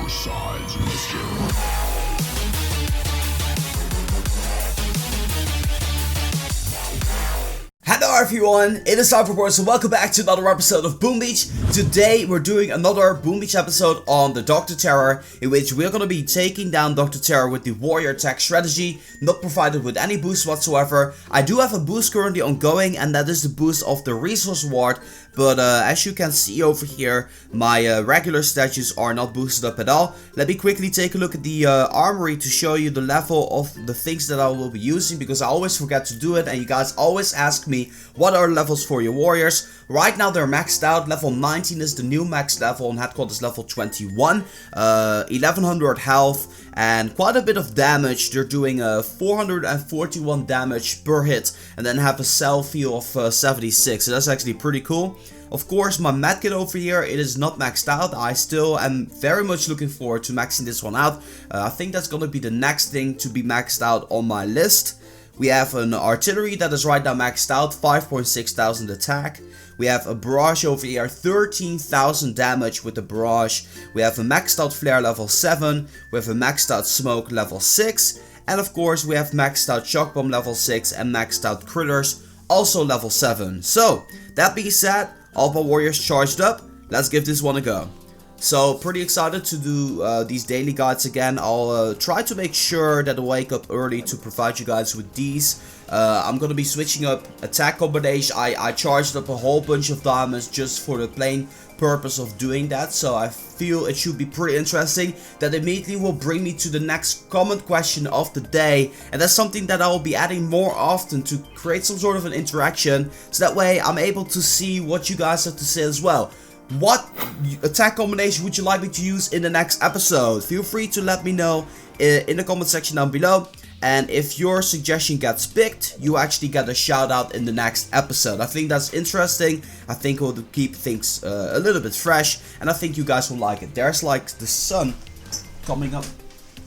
sides, mister. Hello everyone, it is Pegboard, so welcome back to another episode of Boom Beach. Today we're doing another Boom Beach episode on the Dr.Terror, in which we're going to be taking down Dr.Terror with the warrior attack strategy, not provided with any boost whatsoever. I do have a boost currently ongoing, and that is the boost of the resource ward, but as you can see over here, my regular statues are not boosted up at all. Let me quickly take a look at the armory to show you the level of the things that I will be using, because I always forget to do it and you guys always ask me what are levels for your warriors. Right now they're maxed out. Level 19 is the new max level and headquarters level 21. 1100 health and quite a bit of damage. They're doing 441 damage per hit and then have a cell feel of 76, so that's actually pretty cool. Of course, my medkit over here, it is not maxed out. I still am very much looking forward to maxing this one out. I think that's going to be the next thing to be maxed out on my list. We have an artillery that is right now maxed out, 5,600 attack. We have a barrage over here, 13,000 damage with the barrage. We have a maxed out flare level 7. We have a maxed out smoke level 6. And of course we have maxed out shock bomb level 6 and maxed out critters also level 7. So, that being said, all my warriors charged up. Let's give this one a go. So, pretty excited to do these daily guides again. I'll try to make sure that I wake up early to provide you guys with these. I'm going to be switching up attack combination. I charged up a whole bunch of diamonds just for the plain purpose of doing that. So, I feel it should be pretty interesting. That immediately will bring me to the next comment question of the day. And that's something that I will be adding more often to create some sort of an interaction. So that way I'm able to see what you guys have to say as well. What attack combination would you like me to use in the next episode? Feel free to let me know in the comment section down below. And if your suggestion gets picked, you actually get a shout out in the next episode. I think that's interesting. I think it will keep things a little bit fresh. And I think you guys will like it. There's like the sun coming up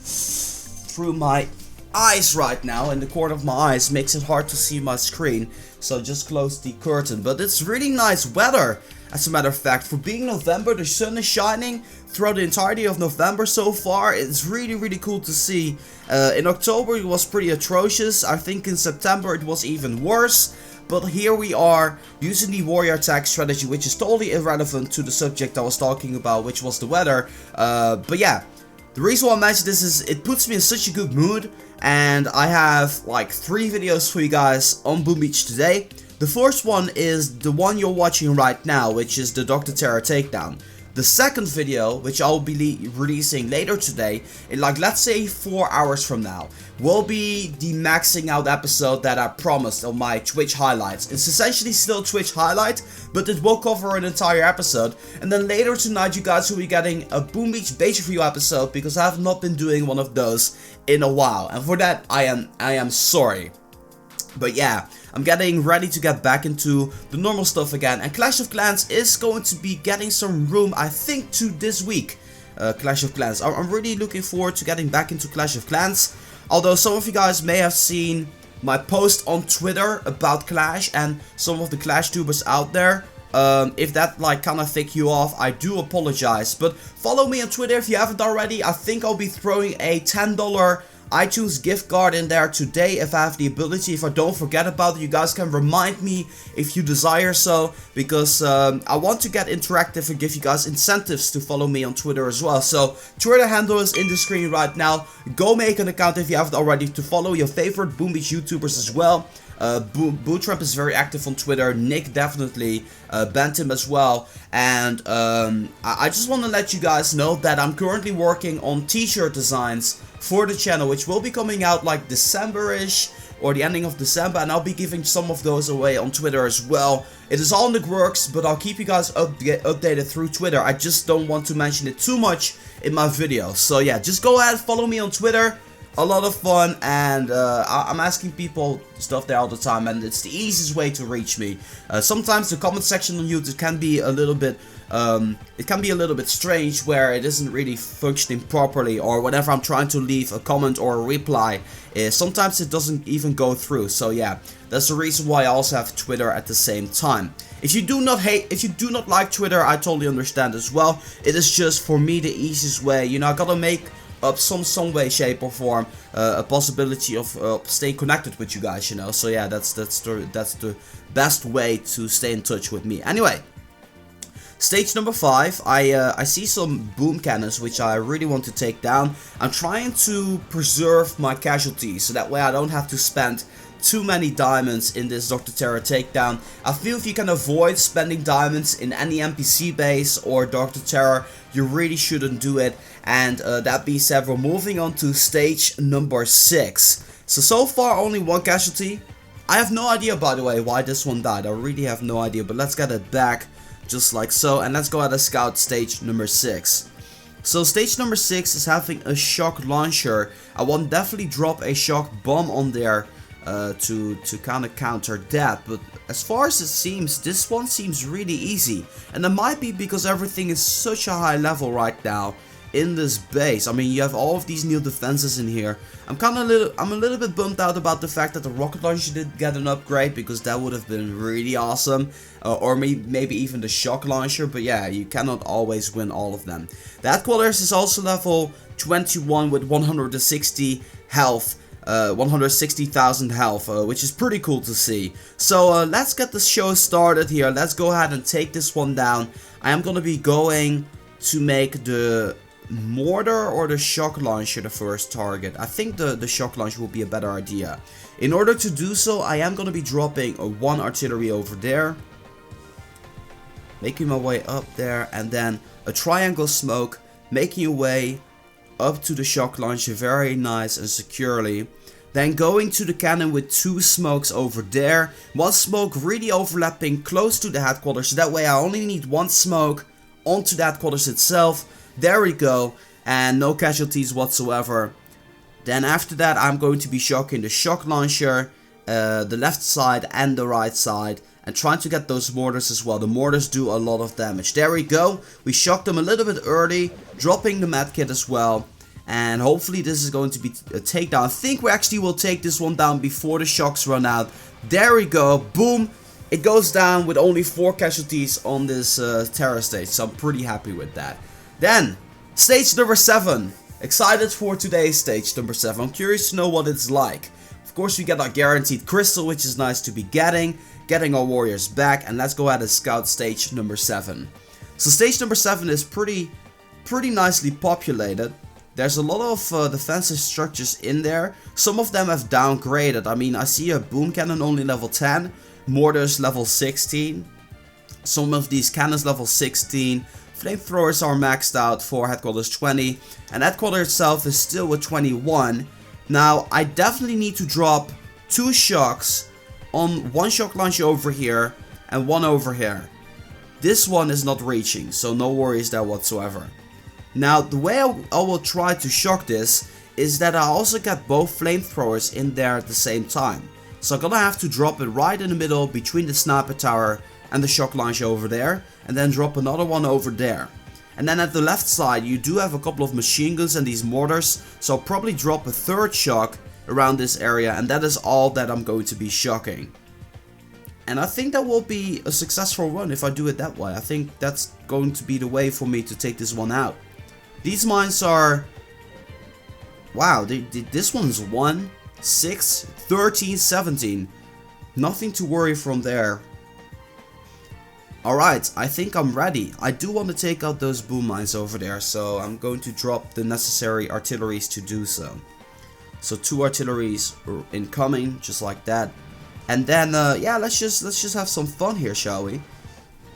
through my eyes right now. In the corner of my eyes makes it hard to see my screen. So just close the curtain. But it's really nice weather. As a matter of fact, for being November, the sun is shining throughout the entirety of November so far. It's really cool to see. In October it was pretty atrocious. I think in September it was even worse. But here we are using the warrior attack strategy, which is totally irrelevant to the subject I was talking about, which was the weather. But yeah, the reason why I mentioned this is it puts me in such a good mood. And I have like 3 videos for you guys on Boom Beach today. The first one is the one you're watching right now, which is the Dr.Terror takedown. The second video, which I'll be releasing later today, in like let's say 4 hours from now, will be the maxing out episode that I promised on my Twitch highlights. It's essentially still Twitch highlight, but it will cover an entire episode. And then later tonight you guys will be getting a Boom Beach base review episode, because I have not been doing one of those in a while. And for that I am sorry. But yeah, I'm getting ready to get back into the normal stuff again. And Clash of Clans is going to be getting some room, I think, to this week. Clash of Clans. I'm really looking forward to getting back into Clash of Clans. Although some of you guys may have seen my post on Twitter about Clash and some of the Clash tubers out there. If that like kind of thick you off, I do apologize. But follow me on Twitter if you haven't already. I think I'll be throwing a $10 iTunes gift card in there today if I have the ability. If I don't forget about it, you guys can remind me if you desire so, because I want to get interactive and give you guys incentives to follow me on Twitter as well. So Twitter handle is in the screen right now. Go make an account if you haven't already to follow your favorite Boom Beach YouTubers as well. Bootramp is very active on Twitter. Nick definitely, Bantam as well. And I just want to let you guys know that I'm currently working on t-shirt designs for the channel, which will be coming out like December-ish or the ending of December, and I'll be giving some of those away on Twitter as well. It is all in the works, but I'll keep you guys updated through Twitter. I just don't want to mention it too much in my videos. So yeah, just go ahead, follow me on Twitter. A lot of fun, and I'm asking people stuff there all the time, and it's the easiest way to reach me. Sometimes the comment section on YouTube can be a little bit it can be a little bit strange where it isn't really functioning properly, or whenever I'm trying to leave a comment or a reply, sometimes it doesn't even go through. So yeah, that's the reason why I also have Twitter at the same time. If you do not like Twitter, I totally understand as well. It is just for me the easiest way. You know, I gotta make up some way, shape or form a possibility of staying connected with you guys, you know. So yeah, that's the best way to stay in touch with me. Anyway, stage number 5, I see some boom cannons which I really want to take down. I'm trying to preserve my casualties so that way I don't have to spend too many diamonds in this Dr.Terror takedown. I feel if you can avoid spending diamonds in any NPC base or Dr.Terror, you really shouldn't do it. And that being said, we're moving on to stage number 6. So far only one casualty. I have no idea, by the way, why this one died. I really have no idea, but let's get it back just like so, and let's go ahead and scout stage number 6. So stage number 6 is having a shock launcher. I will definitely drop a shock bomb on there to kind of counter that, but as far as it seems, this one seems really easy, and it might be because everything is such a high level right now in this base. I mean, you have all of these new defenses in here. I'm a little bit bummed out about the fact that the rocket launcher didn't get an upgrade, because that would have been really awesome, or maybe even the shock launcher. But yeah, you cannot always win all of them. The headquarters is also level 21 with 160 health. 160,000 health, which is pretty cool to see. So let's get the show started here. Let's go ahead and take this one down. I am gonna be going to make the mortar or the shock launcher the first target. I think the shock launcher will be a better idea. In order to do so, I am gonna be dropping one artillery over there, making my way up there, and then a triangle smoke, making your way up to the shock launcher very nice and securely. Then going to the cannon with 2 smokes over there. 1 smoke really overlapping close to the headquarters, so that way I only need 1 smoke onto the headquarters itself. There we go, and no casualties whatsoever. Then after that I'm going to be shocking the shock launcher, the left side and the right side, and trying to get those mortars as well. The mortars do a lot of damage. There we go. We shocked them a little bit early, dropping the medkit as well. And hopefully this is going to be a takedown. I think we actually will take this one down before the shocks run out. There we go. Boom. It goes down with only 4 casualties on this terror stage. So I'm pretty happy with that. Then, stage number 7. Excited for today's stage number 7. I'm curious to know what it's like. Of course, we get our guaranteed crystal, which is nice to be getting our warriors back, and let's go ahead and scout stage number 7. So stage number 7 is pretty nicely populated. There's a lot of defensive structures in there. Some of them have downgraded. I mean, I see a boom cannon only level 10, mortars level 16, some of these cannons level 16. Flamethrowers are maxed out for headquarters 20, and headquarters itself is still at 21. Now, I definitely need to drop 2 shocks on 1 shock launcher over here and 1 over here. This one is not reaching, so no worries there whatsoever. Now, the way I will try to shock this is that I also get both flamethrowers in there at the same time. So I'm gonna have to drop it right in the middle between the sniper tower and the shock launcher over there, and then drop another one over there. And then at the left side you do have a couple of machine guns and these mortars, so I'll probably drop a 3rd shock around this area, and that is all that I'm going to be shocking. And I think that will be a successful run if I do it that way. I think that's going to be the way for me to take this one out. These mines are... wow, this one's 1, 6, 13, 17. Nothing to worry from there. Alright, I think I'm ready. I do want to take out those boom mines over there, so I'm going to drop the necessary artilleries to do so. So 2 artilleries are incoming, just like that. And then, yeah, let's just have some fun here, shall we?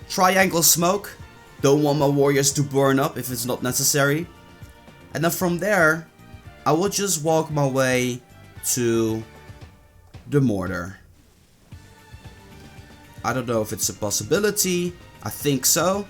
Triangle smoke. Don't want my warriors to burn up if it's not necessary. And then from there, I will just walk my way to the mortar. I don't know if it's a possibility. I think so.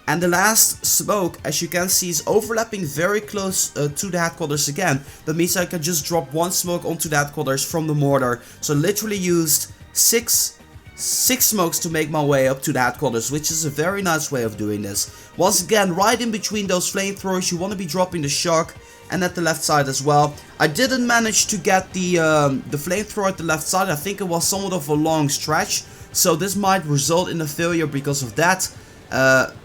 And the last smoke, as you can see, is overlapping very close to the headquarters again. That means I can just drop 1 smoke onto the headquarters from the mortar. So I literally used 6 6 smokes to make my way up to the headquarters, which is a very nice way of doing this. Once again, right in between those flamethrowers, you want to be dropping the shock, and at the left side as well. I didn't manage to get the flamethrower at the left side. I think it was somewhat of a long stretch, so this might result in a failure because of that.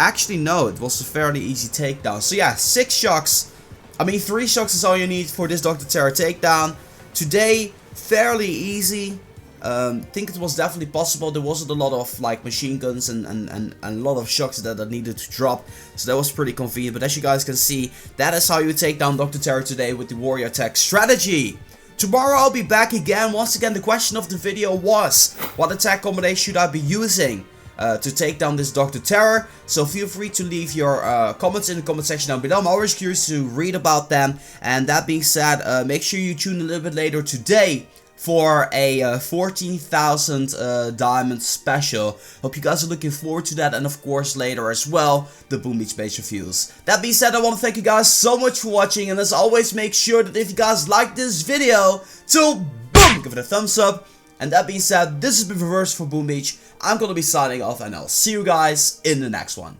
Actually no, it was a fairly easy takedown. So yeah, 6 shocks. I mean 3 shocks is all you need for this Dr. Terror takedown. Today, fairly easy. Think it was definitely possible. There wasn't a lot of like machine guns and a lot of shocks that I needed to drop, so that was pretty convenient. But as you guys can see, that is how you take down Dr. Terror today with the warrior attack strategy. Tomorrow I'll be back again. Once again, the question of the video was, what attack combination should I be using to take down this Dr. Terror? So feel free to leave your comments in the comment section down below. I'm always curious to read about them. And that being said, make sure you tune a little bit later today for a 14,000 diamond special. Hope you guys are looking forward to that, and of course later as well, the Boom Beach base reviews. That being said, I want to thank you guys so much for watching, and as always, make sure that if you guys like this video, to boom, give it a thumbs up. And that being said, this has been Reverse for Boom Beach. I'm gonna be signing off, and I'll see you guys in the next one.